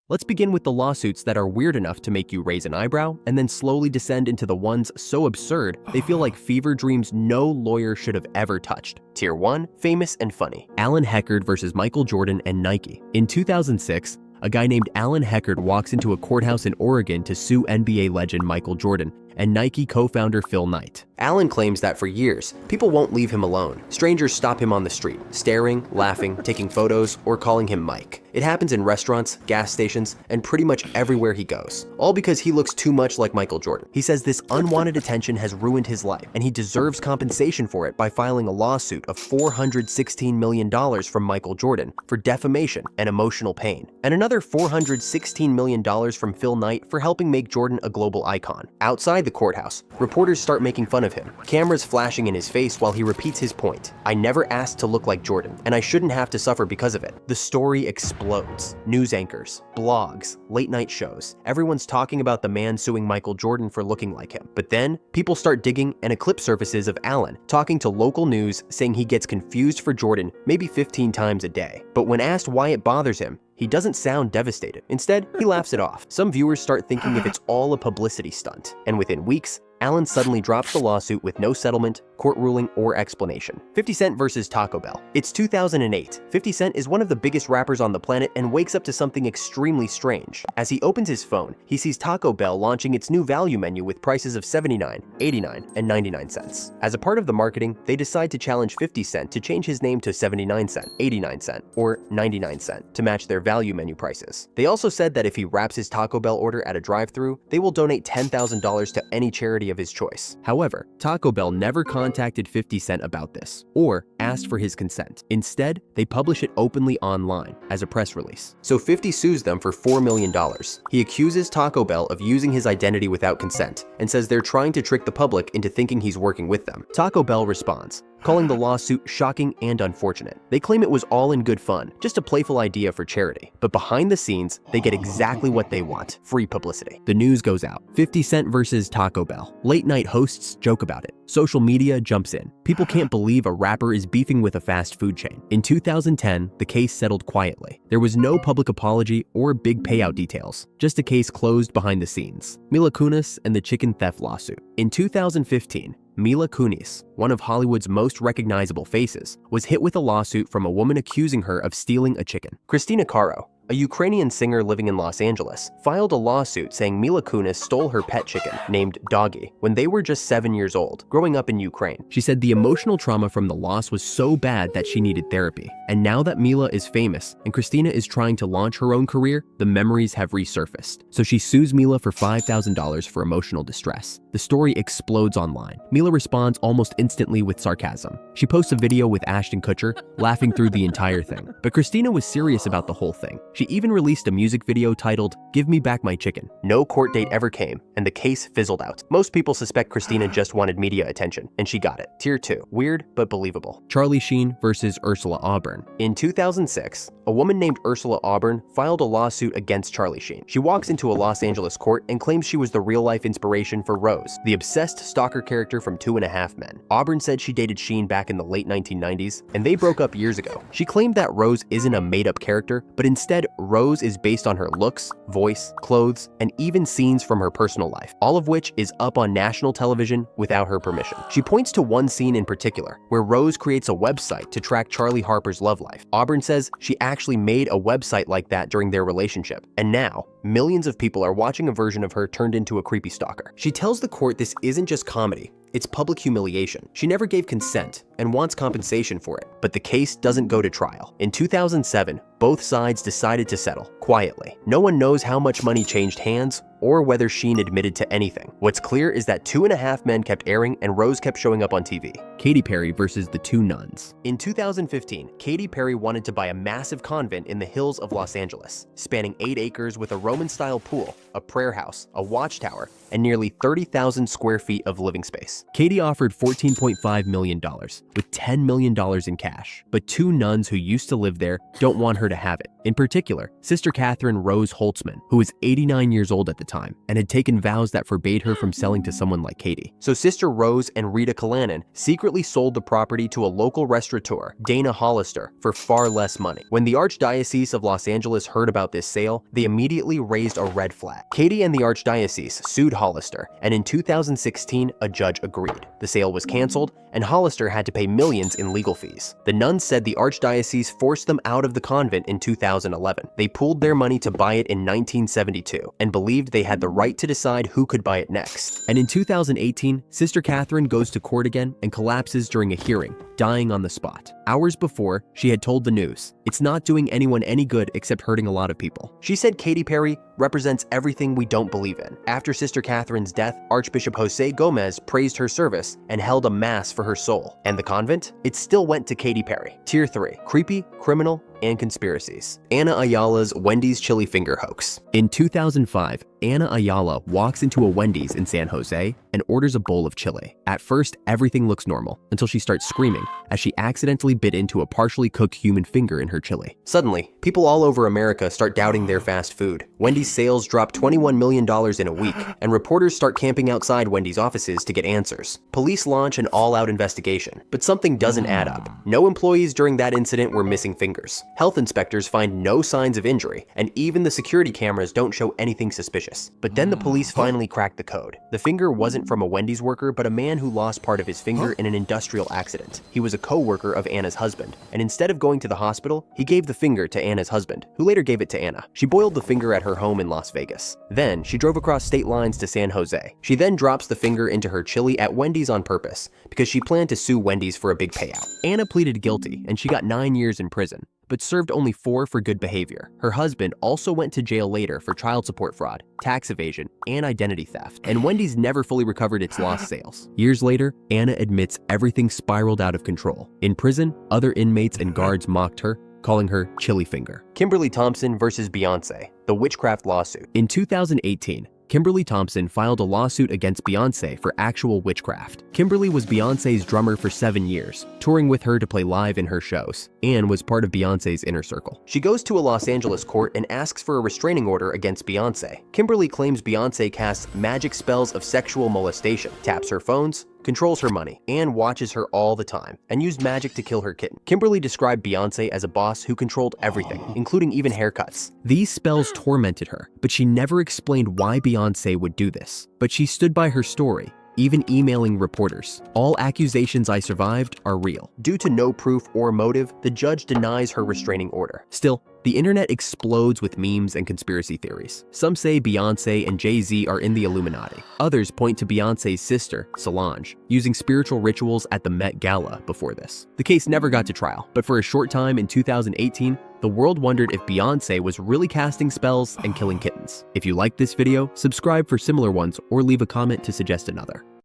Let's begin with the lawsuits that are weird enough to make you raise an eyebrow and then slowly descend into the ones so absurd they feel like fever dreams no lawyer should have ever touched. Tier 1, famous and funny. Alan Heckard versus Michael Jordan and Nike. In 2006, a guy named Alan Heckard walks into a courthouse in Oregon to sue NBA legend Michael Jordan and Nike co-founder Phil Knight. Alan claims that for years, people won't leave him alone. Strangers stop him on the street, staring, laughing, taking photos, or calling him Mike. It happens in restaurants, gas stations, and pretty much everywhere he goes. All because he looks too much like Michael Jordan. He says this unwanted attention has ruined his life, and he deserves compensation for it by filing a lawsuit of $416 million from Michael Jordan for defamation and emotional pain, and another $416 million from Phil Knight for helping make Jordan a global icon. Outside the courthouse, reporters start making fun of him, cameras flashing in his face while he repeats his point. I never asked to look like Jordan, and I shouldn't have to suffer because of it. The story explodes. News anchors, blogs, late night shows. Everyone's talking about the man suing Michael Jordan for looking like him. But then, people start digging and a clip surfaces of Alan talking to local news saying he gets confused for Jordan maybe 15 times a day. But when asked why it bothers him, he doesn't sound devastated. Instead, he laughs it off. Some viewers start thinking if it's all a publicity stunt. And within weeks, Alan suddenly drops the lawsuit with no settlement, court ruling, or explanation. 50 Cent versus Taco Bell. It's 2008. 50 Cent is one of the biggest rappers on the planet and wakes up to something extremely strange. As he opens his phone, he sees Taco Bell launching its new value menu with prices of 79, 89, and 99 cents. As a part of the marketing, they decide to challenge 50 Cent to change his name to 79 cent, 89 cent, or 99 cent to match their value menu prices. They also said that if he wraps his Taco Bell order at a drive-thru, they will donate $10,000 to any charity of his choice. However, Taco Bell never contacted 50 Cent about this or asked for his consent. Instead, they publish it openly online as a press release. So 50 sues them for $4 million. He accuses Taco Bell of using his identity without consent and says they're trying to trick the public into thinking he's working with them. Taco Bell responds, calling the lawsuit shocking and unfortunate. They claim it was all in good fun, just a playful idea for charity. But behind the scenes, they get exactly what they want, free publicity. The news goes out. 50 Cent versus Taco Bell. Late night hosts joke about it. Social media jumps in. People can't believe a rapper is beefing with a fast food chain. In 2010, the case settled quietly. There was no public apology or big payout details, just a case closed behind the scenes. Mila Kunis and the chicken theft lawsuit. In 2015, Mila Kunis, one of Hollywood's most recognizable faces, was hit with a lawsuit from a woman accusing her of stealing a chicken. Christina Caro, a Ukrainian singer living in Los Angeles, filed a lawsuit saying Mila Kunis stole her pet chicken, named Doggy, when they were just 7 years old, growing up in Ukraine. She said the emotional trauma from the loss was so bad that she needed therapy. And now that Mila is famous and Christina is trying to launch her own career, the memories have resurfaced. So she sues Mila for $5,000 for emotional distress. The story explodes online. Mila responds almost instantly with sarcasm. She posts a video with Ashton Kutcher, laughing through the entire thing. But Christina was serious about the whole thing. She even released a music video titled, "Give Me Back My Chicken." No court date ever came, and the case fizzled out. Most people suspect Christina just wanted media attention, and she got it. Tier 2. Weird, but believable. Charlie Sheen versus Ursula Auburn. In 2006, a woman named Ursula Auburn filed a lawsuit against Charlie Sheen. She walks into a Los Angeles court and claims she was the real-life inspiration for Rose, the obsessed stalker character from 2.5 Men. Auburn said she dated Sheen back in the late 1990s, and they broke up years ago. She claimed that Rose isn't a made-up character, but instead, Rose is based on her looks, voice, clothes, and even scenes from her personal life, all of which is up on national television without her permission. She points to one scene in particular, where Rose creates a website to track Charlie Harper's love life. Auburn says she actually made a website like that during their relationship, and now, millions of people are watching a version of her turned into a creepy stalker. She tells the court this isn't just comedy, it's public humiliation. She never gave consent and wants compensation for it, but the case doesn't go to trial. In 2007, both sides decided to settle, quietly. No one knows how much money changed hands or whether Sheen admitted to anything. What's clear is that 2.5 Men kept airing and Rose kept showing up on TV. Katy Perry versus the Two Nuns. In 2015, Katy Perry wanted to buy a massive convent in the hills of Los Angeles, spanning 8 acres with a Roman-style pool, a prayer house, a watchtower, and nearly 30,000 square feet of living space. Katy offered $14.5 million, with $10 million in cash. But two nuns who used to live there don't want her to have it. In particular, Sister Catherine Rose Holtzman, who was 89 years old at the time and had taken vows that forbade her from selling to someone like Katie. So Sister Rose and Rita Callanan secretly sold the property to a local restaurateur, Dana Hollister, for far less money. When the Archdiocese of Los Angeles heard about this sale, they immediately raised a red flag. Katie and the Archdiocese sued Hollister, and in 2016, a judge agreed. The sale was canceled, and Hollister had to pay millions in legal fees. The nuns said the Archdiocese forced them out of the convent in 2011. They pooled their money to buy it in 1972 and believed they had the right to decide who could buy it next. And in 2018, Sister Catherine goes to court again and collapses during a hearing, dying on the spot. Hours before, she had told the news, "It's not doing anyone any good except hurting a lot of people." She said Katy Perry represents everything we don't believe in. After Sister Catherine's death, Archbishop Jose Gomez praised her service and held a mass for her soul. And the convent? It still went to Katy Perry. Tier 3, creepy, criminal, and conspiracies. Ana Ayala's Wendy's chili finger hoax. In 2005, Ana Ayala walks into a Wendy's in San Jose and orders a bowl of chili. At first, everything looks normal until she starts screaming as she accidentally bit into a partially cooked human finger in her chili. Suddenly, people all over America start doubting their fast food. Wendy's sales drop $21 million in a week, and reporters start camping outside Wendy's offices to get answers. Police launch an all-out investigation, but something doesn't add up. No employees during that incident were missing fingers. Health inspectors find no signs of injury, and even the security cameras don't show anything suspicious. But then the police finally cracked the code. The finger wasn't from a Wendy's worker, but a man who lost part of his finger in an industrial accident. He was a co-worker of Anna's husband, and instead of going to the hospital, he gave the finger to Anna's husband, who later gave it to Anna. She boiled the finger at her home in Las Vegas. Then, she drove across state lines to San Jose. She then drops the finger into her chili at Wendy's on purpose, because she planned to sue Wendy's for a big payout. Anna pleaded guilty, and she got 9 years in prison, but served only 4 for good behavior. Her husband also went to jail later for child support fraud, tax evasion, and identity theft, and Wendy's never fully recovered its lost sales. Years later, Anna admits everything spiraled out of control. In prison, other inmates and guards mocked her, calling her Chili Finger. Kimberly Thompson versus Beyonce, the witchcraft lawsuit. In 2018, Kimberly Thompson filed a lawsuit against Beyonce for actual witchcraft. Kimberly was Beyonce's drummer for 7 years, touring with her to play live in her shows, and was part of Beyonce's inner circle. She goes to a Los Angeles court and asks for a restraining order against Beyonce. Kimberly claims Beyonce casts magic spells of sexual molestation, taps her phones, controls her money, and watches her all the time, and used magic to kill her kitten. Kimberly described Beyonce as a boss who controlled everything, including even haircuts. These spells tormented her, but she never explained why Beyonce would do this. But she stood by her story, even emailing reporters. "All accusations I survived are real." Due to no proof or motive, the judge denies her restraining order. Still, the internet explodes with memes and conspiracy theories. Some say Beyonce and Jay-Z are in the Illuminati. Others point to Beyonce's sister, Solange, using spiritual rituals at the Met Gala before this. The case never got to trial, but for a short time in 2018, the world wondered if Beyonce was really casting spells and killing kittens. If you liked this video, subscribe for similar ones or leave a comment to suggest another.